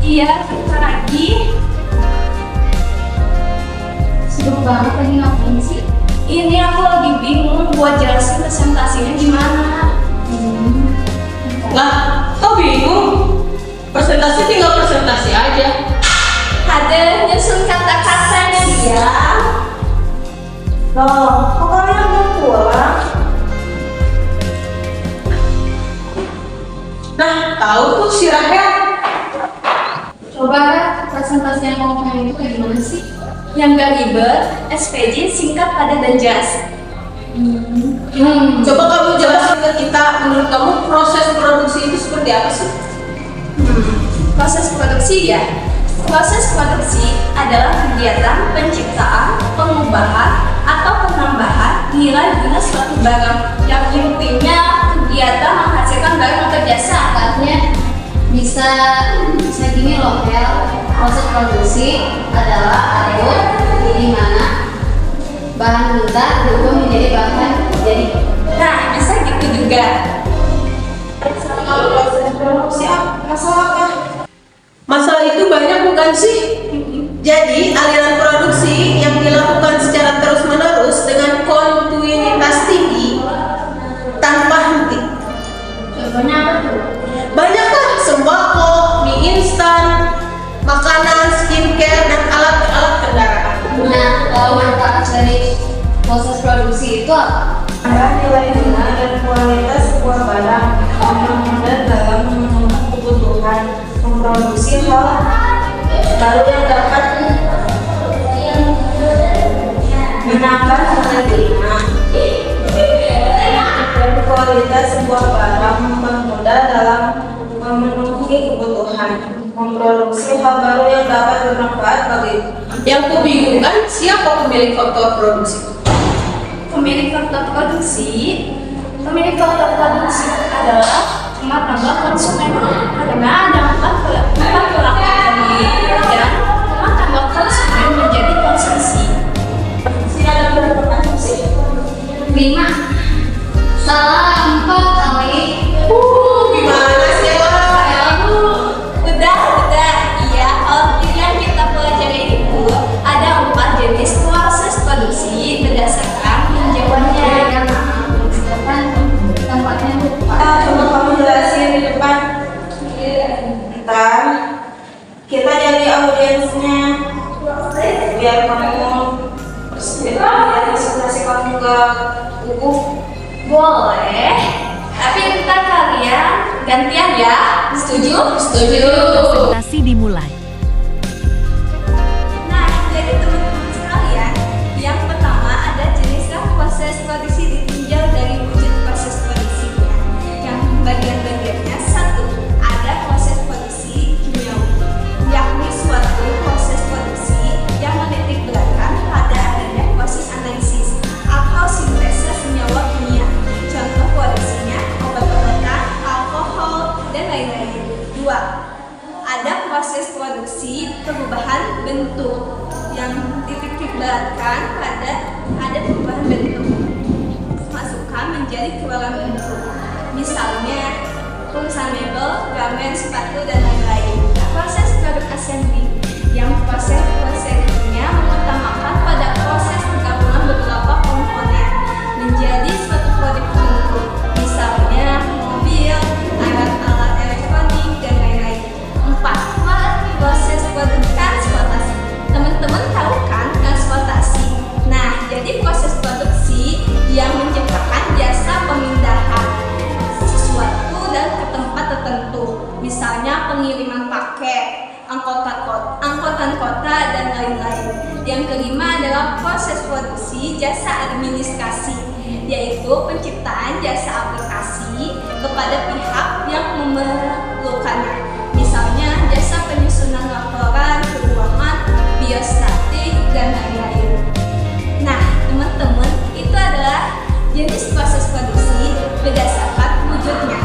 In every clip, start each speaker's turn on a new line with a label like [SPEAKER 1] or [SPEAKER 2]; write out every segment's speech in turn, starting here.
[SPEAKER 1] Iya, bentar lagi.
[SPEAKER 2] Sibuk banget lagi ngapain sih?
[SPEAKER 1] Ini aku lagi bingung buat jelasin presentasinya gimana.
[SPEAKER 3] Lah, kok bingung? Presentasi tinggal presentasi aja.
[SPEAKER 1] Ada nyusun kata-katanya dia.
[SPEAKER 4] Loh, kok kalian belum pulang?
[SPEAKER 3] Nah, tahu tuh si Rahel.
[SPEAKER 2] Coba presentasi yang kamu pengen itu kayak gimana sih?
[SPEAKER 1] Yang gak ribet, SPJ singkat, padat, dan jelas.
[SPEAKER 3] Coba kamu jelasin ke kita, menurut kamu proses produksi itu seperti apa sih?
[SPEAKER 1] Proses produksi ya. Proses produksi adalah kegiatan penciptaan, pengubahan, atau penambahan nilai guna suatu barang. Yang intinya kegiatan menghasilkan barang atau jasa.
[SPEAKER 2] Artinya bisa gini loh, Hel. Proses produksi adalah alur di mana bahan mentah berubah menjadi bahan jadi.
[SPEAKER 1] Nah, bisa gitu juga.
[SPEAKER 4] Kalau proses produksi masalah apa?
[SPEAKER 3] Masalah itu banyak bukan sih? Jadi, aliran produksi yang dilakukan secara terus-menerus dengan kontinuitas tinggi tanpa henti.
[SPEAKER 2] Contohnya apa tuh?
[SPEAKER 3] Banyak lah, sembako, mie instan, makanan, skincare, dan alat-alat kendaraan.
[SPEAKER 2] Nah, kalau manfaat dari proses produksi itu apa?
[SPEAKER 4] Ada nilai guna dan kualitas sebuah barang, mempermudah dalam memenuhi kebutuhan, memproduksi hal baru yang dapat menambah nilai guna dan kualitas sebuah barang, mempermudah dalam memenuhi kebutuhan, memproduksi hal baru yang dapat bermanfaat bagi.
[SPEAKER 3] Yang kubingungkan, siapa pemilik faktor produksi?
[SPEAKER 1] Pemilik faktor produksi adalah tambah konsumen, karena ada empat pelaku dan tambah konsumen menjadi konsumsi.
[SPEAKER 4] Ada berapa konsumsi?
[SPEAKER 2] 5. Salah 4 kali.
[SPEAKER 3] Gimana sih lah?
[SPEAKER 1] Udah, iya. Yang kita pelajari itu ada 4 jenis proses produksi berdasarkan pinjamannya.
[SPEAKER 2] Ya, maaf. Sedangkan tempatnya lupa.
[SPEAKER 4] Coba kamu jelasin di depan. Ntar kita jadi audiensnya biar presentasi kamu gak gugup.
[SPEAKER 1] Boleh, tapi ntar kalian gantian ya. Setuju?
[SPEAKER 5] Presentasi dimulai.
[SPEAKER 1] Nah, jadi teman-teman sekalian, yang pertama ada jenisnya proses produksi ditinjau dari wujud proses produksinya. Yang bagian-bagiannya, satu, ada proses produksi kimiawi, yakni suatu proses produksi yang menitik beratkan pada adanya proses analisis atau sintesis senyawa kimia. Contoh produksinya obat-obatan, alkohol, dan lain-lain. Dua, ada proses produksi perubahan bentuk yang titik beratkan pada ada perubahan bentuk masukkan menjadi keluaran bentuk, misalnya tulisan mebel, garmen, sepatu, dan lain-lain. Proses produk assembly yang prosesnya mengutamakan pada proses penggabungan beberapa komponen menjadi suatu produk tertentu, misalnya mobil, alat-alat elektronik, dan lain-lain. 4. Proses produk transportasi. Teman-teman tahu kan transportasi? Nah, jadi proses produksi yang menciptakan jasa pemindahan sesuatu dan ke tempat tertentu, misalnya pengiriman paket, angkutan kota, dan lain-lain. Yang kelima adalah proses produksi jasa administrasi, yaitu penciptaan jasa aplikasi kepada pihak yang memerlukannya, misalnya jasa penyusunan laporan keuangan, biostatik, dan lain-lain. Nah, teman-teman, itu adalah jenis proses produksi berdasarkan wujudnya.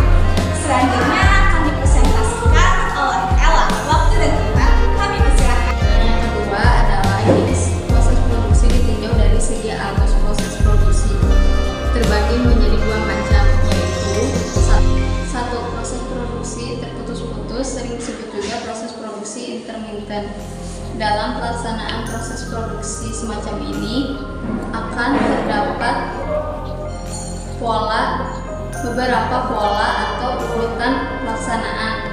[SPEAKER 1] Selanjutnya akan dipresentasikan oleh Ella. Waktu dan tempat kami persilakan.
[SPEAKER 2] Yang kedua adalah jenis proses produksi ditinjau dari segi arus proses produksi. Terbagi menjadi 2 macam, yaitu 1. Proses produksi terputus-putus intermittent. Dalam pelaksanaan proses produksi semacam ini akan terdapat beberapa pola atau urutan pelaksanaan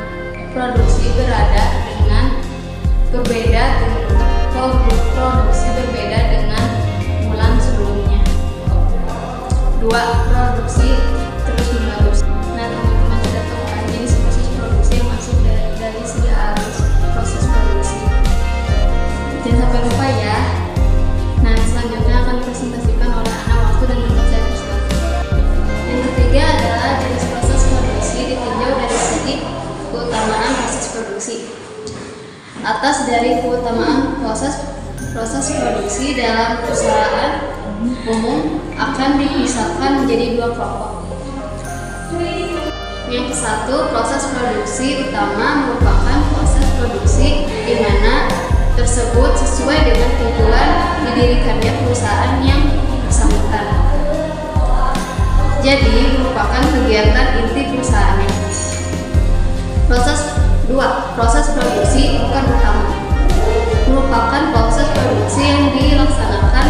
[SPEAKER 2] produksi berbeda dengan bulan sebelumnya. 2. Produksi terus menerus. Nah, teman-teman sudah tahu kan jenis proses produksi yang masuk dari segi arus proses produksi. Jangan sampai lupa ya. Nah, selanjutnya akan dipresentasikan oleh anak waktu dan tempat saya persilakan. Yang ketiga adalah jenis proses produksi ditinjau dari segi keutamaan proses produksi. Atas dari keutamaan proses produksi dalam perusahaan umum akan dipisahkan menjadi 2 kelompok. Yang satu, proses produksi utama merupakan proses produksi di mana tersebut sesuai dengan tujuan didirikannya perusahaan yang bersangkutan. Jadi merupakan kegiatan inti perusahaannya. Proses produksi bukan utama merupakan proses produksi yang dilaksanakan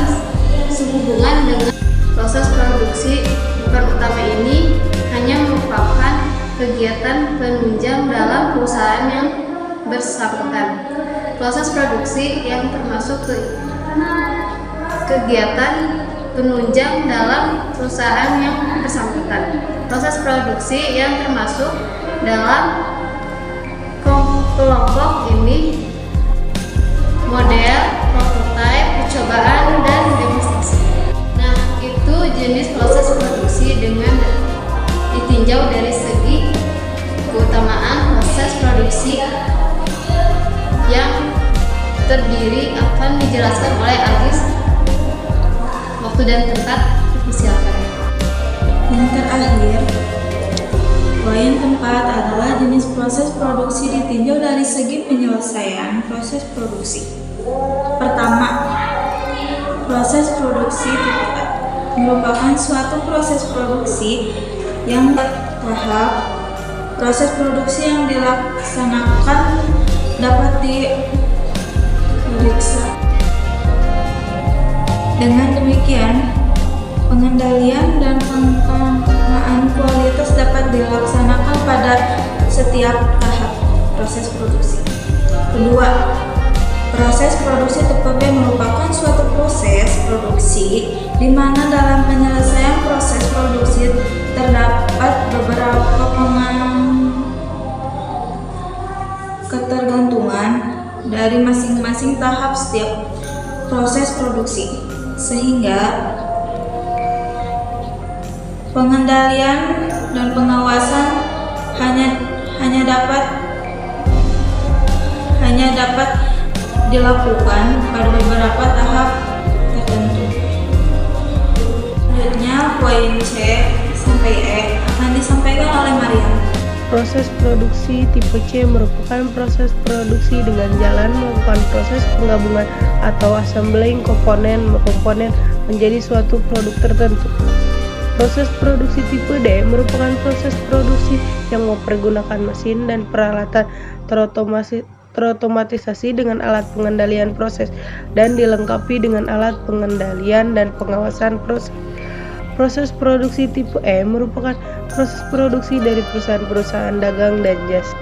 [SPEAKER 2] sehubungan dengan proses produksi bukan utama ini hanya merupakan kegiatan penunjang dalam perusahaan yang bersangkutan. Proses produksi yang termasuk kegiatan penunjang dalam perusahaan yang bersangkutan. Proses produksi yang termasuk dalam kelompok ini model, prototipe, percobaan, dan demonstrasi. Nah, itu jenis proses produksi dengan ditinjau dari segi keutamaan proses produksi yang terdiri akan dijelaskan oleh Agis. Waktu dan tempat dipersilakan.
[SPEAKER 4] Yang terakhir, poin keempat adalah jenis proses produksi ditinjau dari segi penyelesaian proses produksi. Pertama, proses produksi merupakan suatu proses produksi yang bertahap. Proses produksi yang dilaksanakan dapat diperiksa. Dengan demikian, pengendalian dan penguatan kualitas dapat dilaksanakan pada setiap tahap proses produksi. Kedua, proses produksi TPP merupakan suatu proses produksi di mana dalam penyelesaian proses produksi terdapat beberapa ketergantungan dari masing-masing tahap setiap proses produksi, sehingga pengendalian dan pengawasan hanya dapat dilakukan pada beberapa tahap tertentu. Selanjutnya, poin C sampai E akan disampaikan oleh Mariam.
[SPEAKER 3] Proses produksi tipe C merupakan proses produksi dengan jalan melakukan proses penggabungan atau assembling komponen menjadi suatu produk tertentu. Proses produksi tipe D merupakan proses produksi yang mempergunakan mesin dan peralatan terotomatisasi dengan alat pengendalian proses dan dilengkapi dengan alat pengendalian dan pengawasan proses. Proses produksi tipe E merupakan proses produksi dari perusahaan-perusahaan dagang dan jasa.